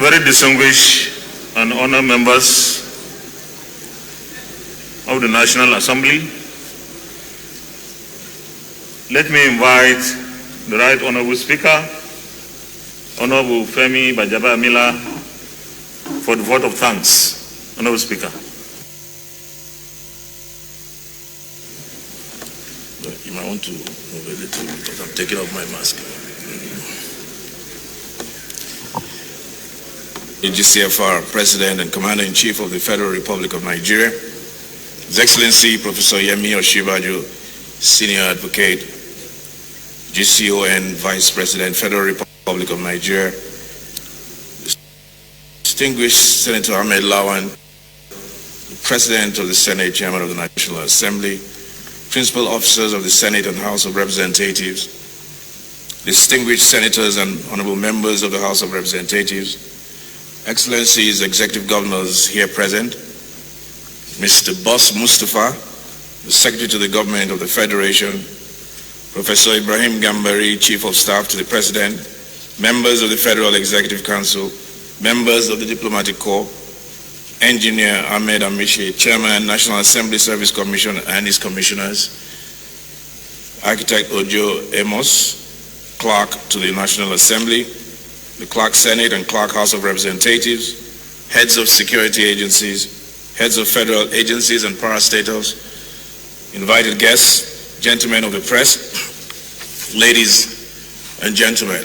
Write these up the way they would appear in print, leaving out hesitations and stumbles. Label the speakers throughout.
Speaker 1: Very distinguished and honored members of the National Assembly, let me invite the Right Honorable Speaker, Honorable Femi Gbajabiamila, for the vote of thanks. Honorable Speaker.
Speaker 2: You might want to move a little because I'm taking off my mask. The GCFR President and Commander-in-Chief of the Federal Republic of Nigeria, His Excellency Professor Yemi Osinbajo, Senior Advocate, GCON Vice President, Federal Republic of Nigeria, Distinguished Senator Ahmed Lawan, the President of the Senate, Chairman of the National Assembly, Principal Officers of the Senate and House of Representatives, distinguished Senators and Honorable Members of the House of Representatives, Excellencies, Executive Governors here present, Mr. Boss Mustafa, the Secretary to the Government of the Federation, Professor Ibrahim Gambari, Chief of Staff to the President, members of the Federal Executive Council, members of the Diplomatic Corps, Engineer Ahmed Amishi, Chairman, National Assembly Service Commission and his commissioners, Architect Ojo Amos, Clerk to the National Assembly, the Clerk Senate and Clerk House of Representatives, heads of security agencies, heads of federal agencies and parastatals, invited guests, gentlemen of the press, ladies and gentlemen.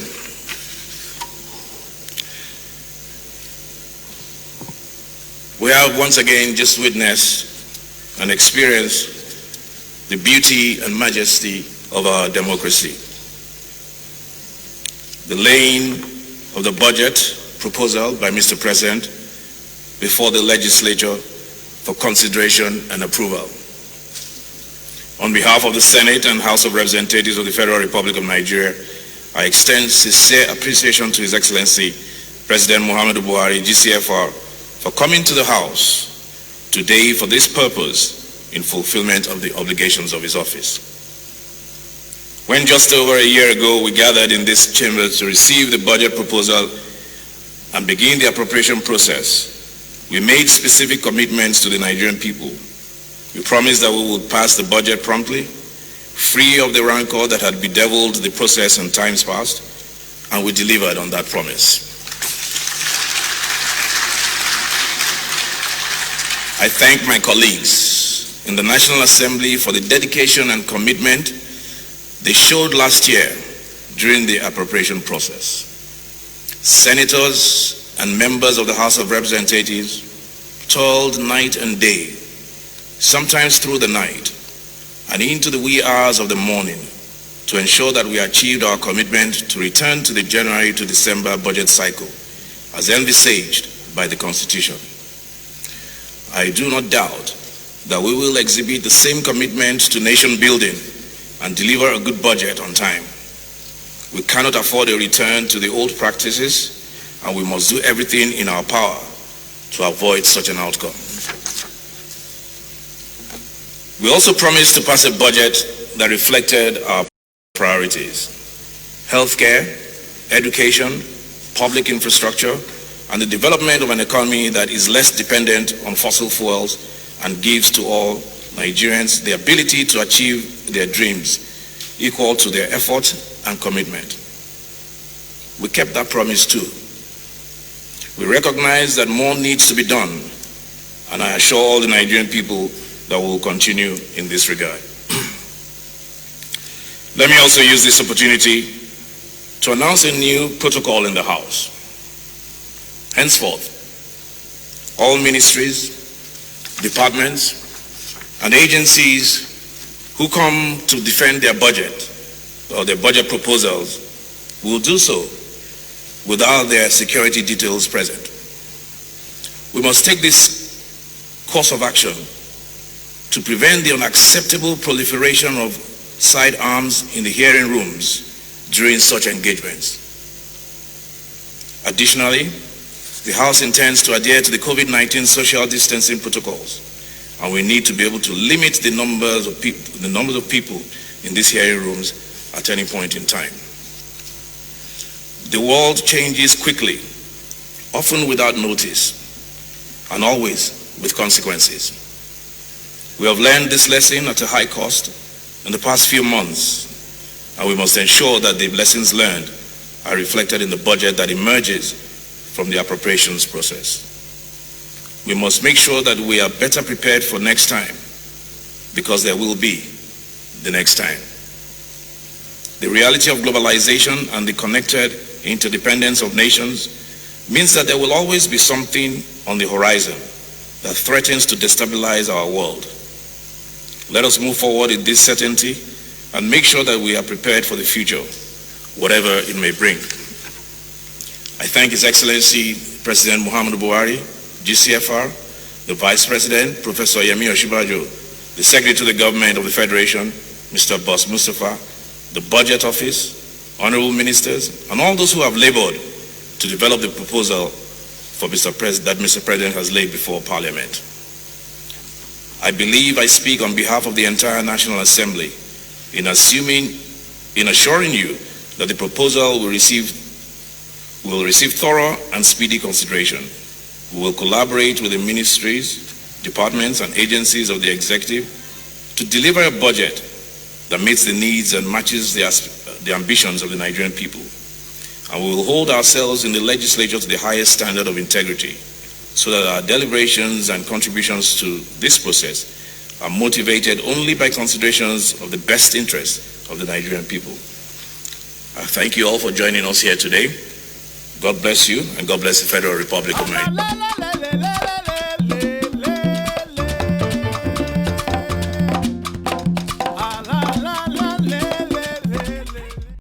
Speaker 2: We have once again just witnessed and experienced the beauty and majesty of our democracy. The laying of the budget proposal by Mr. President before the legislature for consideration and approval. On behalf of the Senate and House of Representatives of the Federal Republic of Nigeria, I extend sincere appreciation to His Excellency President Muhammadu Buhari, GCFR, for coming to the House today for this purpose in fulfillment of the obligations of his office. When just over a year ago we gathered in this chamber to receive the budget proposal and begin the appropriation process, we made specific commitments to the Nigerian people. We promised that we would pass the budget promptly, free of the rancor that had bedeviled the process in times past, and we delivered on that promise. I thank my colleagues in the National Assembly for the dedication and commitment they showed last year during the appropriation process. Senators and members of the House of Representatives toiled night and day, sometimes through the night and into the wee hours of the morning, to ensure that we achieved our commitment to return to the January to December budget cycle as envisaged by the Constitution. I do not doubt that we will exhibit the same commitment to nation building and deliver a good budget on time. We cannot afford a return to the old practices, and we must do everything in our power to avoid such an outcome. We also promised to pass a budget that reflected our priorities: healthcare, education, public infrastructure, and the development of an economy that is less dependent on fossil fuels and gives to all Nigerians the ability to achieve their dreams equal to their effort and commitment. We kept that promise too. We recognize that more needs to be done, and I assure all the Nigerian people that we will continue in this regard. Let me also use this opportunity to announce a new protocol in the House. Henceforth, all ministries, departments, and agencies who come to defend their budget or their budget proposals will do so without their security details present. We must take this course of action to prevent the unacceptable proliferation of sidearms in the hearing rooms during such engagements. Additionally, the House intends to adhere to the COVID-19 social distancing protocols, and we need to be able to limit the numbers of people in these hearing rooms at any point in time. The world changes quickly, often without notice, and always with consequences. We have learned this lesson at a high cost in the past few months, and we must ensure that the lessons learned are reflected in the budget that emerges from the appropriations process. We must make sure that we are better prepared for next time, because there will be the next time. The reality of globalization and the connected interdependence of nations means that there will always be something on the horizon that threatens to destabilize our world. Let us move forward in this certainty and make sure that we are prepared for the future, whatever it may bring. I thank His Excellency President Muhammadu Buhari, GCFR, the Vice President, Professor Yemi Osinbajo, the Secretary to the Government of the Federation, Mr. Boss Mustafa, the Budget Office, Honorable Ministers, and all those who have labored to develop the proposal that Mr. President has laid before Parliament. I believe I speak on behalf of the entire National Assembly in assuring you that the proposal will receive thorough and speedy consideration. We will collaborate with the ministries, departments, and agencies of the executive to deliver a budget that meets the needs and matches the ambitions of the Nigerian people. And we will hold ourselves in the legislature to the highest standard of integrity, so that our deliberations and contributions to this process are motivated only by considerations of the best interests of the Nigerian people. I thank you all for joining us here today. God bless you, and God bless the Federal Republic of Nigeria.